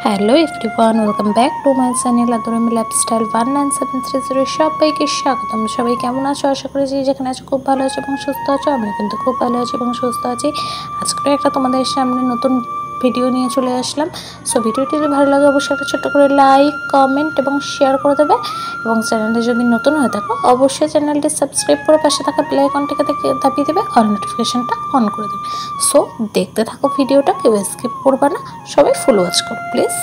Hello everyone, welcome back to my channel আদরামি lifestyle 19730। সবাইকে স্বাগতম। সবাই কেমন আছো? আশা করি যেখানে আছো খুব ভালো আছো এবং সুস্থ আছো। আমি কিন্তু খুব ভালো আছি এবং সুস্থ আছি। আজকে একটা তোমাদের সামনে নতুন ভিডিও নিয়ে চলে আসলাম। সো ভিডিওটি যদি ভালো লাগে অবশ্যই একটা ছোট্ট করে লাইক, কমেন্ট এবং শেয়ার করে দেবে। এবং চ্যানেলটি যদি নতুন হয়ে থাকো অবশ্যই চ্যানেলটি সাবস্ক্রাইব করে পাশে থাকা বেল আইকনটিকে দাবিয়ে দেবে, অল নোটিফিকেশনটা অন করে দেবে। সো দেখতে থাকো ভিডিওটা, কেউ স্কিপ করবে না, সবাই ফুল ওয়াচ করো প্লিজ।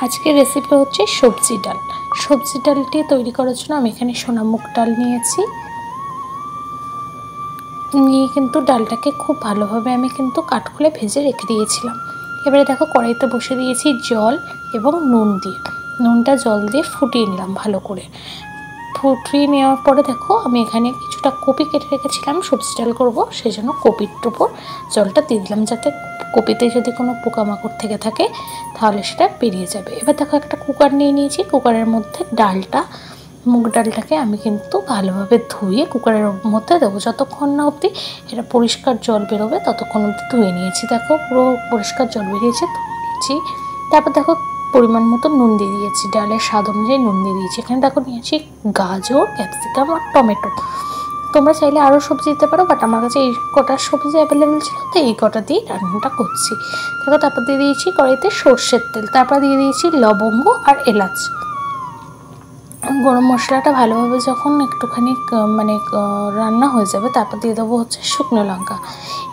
আজকের রেসিপি হচ্ছে সবজি ডাল। সবজি ডালটি তৈরি করার জন্য আমি এখানে সোনামুগ ডাল নিয়েছি। নিয়ে কিন্তু ডালটাকে খুব ভালোভাবে আমি কিন্তু কাঠখোলে ভেজে রেখে দিয়েছিলাম। এবারে দেখো কড়াইতে বসে দিয়েছি জল এবং নুন দিয়ে। নুনটা জল দিয়ে ফুটিয়ে নিলাম ভালো করে। ফুটিয়ে নেওয়ার পরে দেখো আমি এখানে কিছুটা কপি কেটে রেখেছিলাম, সবজি ডাল করবো সেই জন্য কপির উপর জলটা দিয়ে দিলাম, যাতে কপিতে যদি কোনো পোকামাকড় থেকে থাকে তাহলে সেটা বেরিয়ে যাবে। এবার দেখো একটা কুকার নিয়ে নিয়েছি। কুকারের মধ্যে মুগ ডালটাকে আমি কিন্তু ভালোভাবে ধুয়ে কুকারের মধ্যে দেবো। যতক্ষণ না অবধি এটা পরিষ্কার জল বেরোবে ততক্ষণ অবধি ধুয়ে নিয়েছি। দেখো পুরো পরিষ্কার জল বেরিয়েছে, ধুয়ে নিয়েছি। তারপর দেখো পরিমাণ মতো নুন দিয়ে দিয়েছি, ডালের স্বাদ অনুযায়ী নুন দিয়ে দিয়েছি। এখানে দেখো নিয়েছি গাজর, ক্যাপসিকাম আর টমেটো। তোমরা চাইলে আরও সবজি দিতে পারো, বাট আমার কাছে এই কটা সবজি অ্যাভেলেবেল ছিল তো এই কটা দিয়ে রান্নাটা করছি। দেখো তারপর দিয়ে দিয়েছি কড়াইতে সর্ষের তেল, তারপর দিয়ে দিয়েছি লবঙ্গ আর এলাচ। গরম মশলাটা ভালোভাবে যখন একটুখানি রান্না হয়ে যাবে তারপর দিয়ে দেবো হচ্ছে শুকনো লঙ্কা।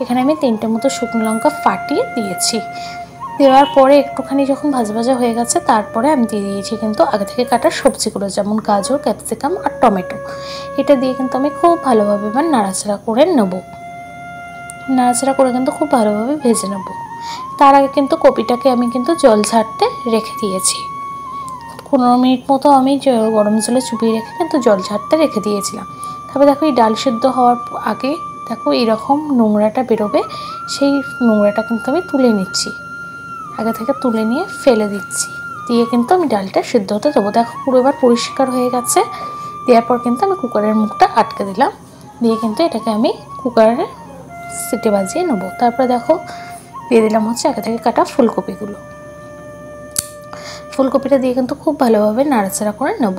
এখানে আমি 3টে মতো শুকনো লঙ্কা ফাটিয়ে দিয়েছি। দেওয়ার পরে একটুখানি যখন ভাজা ভাজা হয়ে গেছে তারপরে আমি দিয়ে দিয়েছি কিন্তু আগে থেকে কাটা সবজিগুলো, যেমন গাজর, ক্যাপসিকাম আর টমেটো। এটা দিয়ে কিন্তু আমি খুব ভালোভাবে এবার নাড়াচাড়া করে নেব। নাড়াচাড়া করে কিন্তু খুব ভালোভাবে ভেজে নেব। তার আগে কিন্তু কপিটাকে আমি কিন্তু জল ছাড়তে রেখে দিয়েছি। 15 মিনিট মতো আমি গরম জলে চুবিয়ে রেখে কিন্তু জল ছাড়তে রেখে দিয়েছিলাম। তারপরে দেখো এই ডাল সিদ্ধ হওয়ার আগে দেখো এরকম নোংরাটা বেরোবে, সেই নোংরাটা কিন্তু আমি তুলে নিচ্ছি। আগে থেকে তুলে নিয়ে ফেলে দিচ্ছি, দিয়ে কিন্তু আমি ডালটা সিদ্ধ হতে দেবো। দেখো পুরো এবার পরিষ্কার হয়ে গেছে। দেওয়ার পর কিন্তু আমি কুকারের মুখটা আটকে দিলাম, দিয়ে কিন্তু এটাকে আমি কুকারে সিটি বাজিয়ে নেবো। তারপরে দেখো দিয়ে দিলাম হচ্ছে আগে থেকে কাটা ফুলকপিগুলো। ফুলকপিটা দিয়ে কিন্তু খুব ভালোভাবে নাড়াচাড়া করে নেব।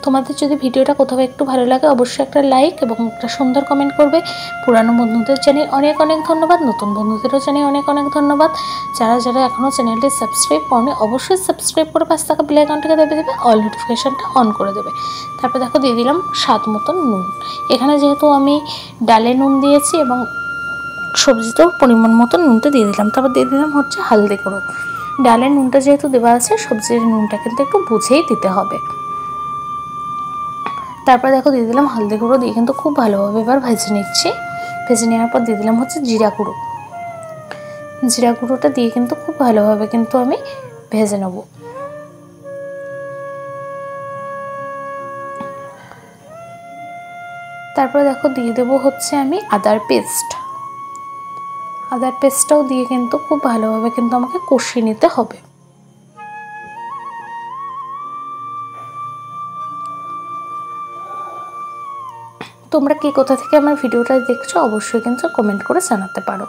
তোমাদের যদি ভিডিওটা কোথাও একটু ভালো লাগে অবশ্যই একটা লাইক এবং একটা সুন্দর কমেন্ট করবে। পুরানো বন্ধুদের জানাই অনেক অনেক ধন্যবাদ, নতুন বন্ধুদেরও জানাই অনেক অনেক ধন্যবাদ। যারা যারা এখনও চ্যানেলটি সাবস্ক্রাইব করনি অবশ্যই সাবস্ক্রাইব করে পাশে থাকা বেল আইকনটাকে দেবে, অল নোটিফিকেশানটা অন করে দেবে। তারপর দেখো দিয়ে দিলাম স্বাদ মতন নুন। এখানে যেহেতু আমি ডালে নুন দিয়েছি এবং সবজিতেও পরিমাণ মতো নুনটা দিয়ে দিলাম। তারপর দিয়ে দিলাম হচ্ছে হালদি গুঁড়ো। ডালের নুনটা যেহেতু দেওয়া আছে সবজির নুনটা কিন্তু একটু বুঝেই দিতে হবে। তারপর দেখো দিয়ে দিলাম হলদি গুঁড়ো, দিয়ে কিন্তু খুব ভালোভাবে এবার ভেজে নিচ্ছি। ভেজে নেওয়ার পর দিয়ে দিলাম হচ্ছে জিরা গুঁড়ো। জিরা গুঁড়োটা দিয়ে কিন্তু খুব ভালোভাবে কিন্তু আমি ভেজে নেব। তারপরে দেখো দিয়ে দেবো হচ্ছে আমি আদার পেস্ট। আদার পেস্টটাও দিয়ে কিন্তু খুব ভালোভাবে কিন্তু আমাকে কষিয়ে নিতে হবে। তোমরা কে কোথা থেকে আমার ভিডিওটা দেখছো অবশ্যই কিন্তু কমেন্ট করে জানাতে পারো।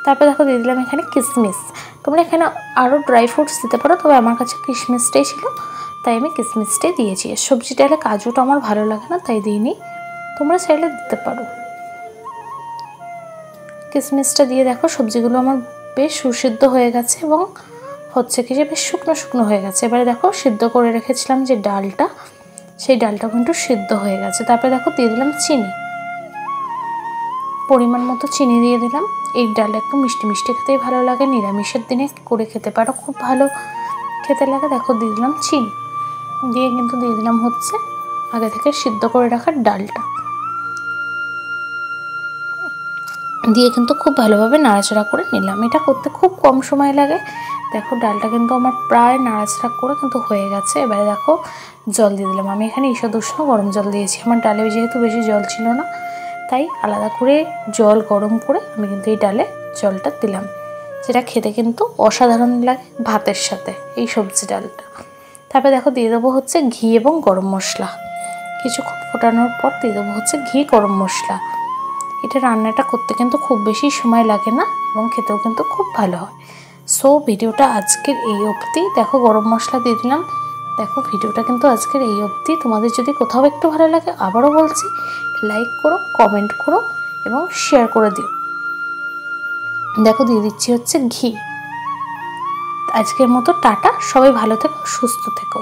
তারপর দেখো দিয়ে দিলাম এখানে কিশমিশ। তোমরা এখানে আরও ড্রাই ফ্রুটস দিতে পারো, তবে আমার কাছে কিশমিশটাই ছিল তাই আমি কিশমিশটাই দিয়েছি। সবজিটা হলে কাজুটা আমার ভালো লাগে না তাই দিইনি, তোমরা চাইলে দিতে পারো। কিশমিশটা দিয়ে দেখো সবজিগুলো আমার বেশ সুসিদ্ধ হয়ে গেছে এবং হচ্ছে কি যে বেশ শুকনো শুকনো হয়ে গেছে। এবারে দেখো সিদ্ধ করে রেখেছিলাম যে ডালটা, সেই ডালটা কিন্তু সিদ্ধ হয়ে গেছে। তারপরে দেখো দিয়ে দিলাম চিনি, পরিমাণ মতো চিনি দিয়ে দিলাম। এই ডাল একটু মিষ্টি মিষ্টি খেতেই ভালো লাগে, নিরামিষের দিনে করে খেতে পারো, খুব ভালো খেতে লাগে। দেখো দিয়ে দিলাম চিনি, দিয়ে কিন্তু দিয়ে দিলাম হচ্ছে আগে থেকে সিদ্ধ করে রাখা ডালটা, দিয়ে কিন্তু খুব ভালোভাবে নাড়াচাড়া করে নিলাম। এটা করতে খুব কম সময় লাগে। দেখো ডালটা কিন্তু আমার প্রায় নাড়াচাড়া করে কিন্তু হয়ে গেছে। এবারে দেখো জল দিয়ে দিলাম। আমি এখানে ঈষৎ উষ্ণ গরম জল দিয়েছি, আমার ডালে যেহেতু বেশি জল ছিল না তাই আলাদা করে জল গরম করে আমি কিন্তু এই ডালে জলটা দিলাম। যেটা খেতে কিন্তু অসাধারণ লাগে ভাতের সাথে এই সবজি ডালটা। তারপরে দেখো দিয়ে দেবো হচ্ছে ঘি এবং গরম মশলা। কিছুক্ষণ ফোটানোর পর দিয়ে দেবো হচ্ছে ঘি গরম মশলা। এটা রান্নাটা করতে কিন্তু খুব বেশি সময় লাগে না এবং খেতেও কিন্তু খুব ভালো হয়। সো ভিডিওটা আজকের এই অবধি। দেখো গরম মশলা দিয়ে দিলাম। দেখো ভিডিওটা কিন্তু আজকের এই অবধি। তোমাদের যদি কোথাও একটু ভালো লাগে আবারও বলছি লাইক করো, কমেন্ট করো এবং শেয়ার করে দিও। দেখো দিয়ে দিচ্ছি হচ্ছে ঘি। আজকের মতো টাটা, সবাই ভালো থেকো, সুস্থ থেকো।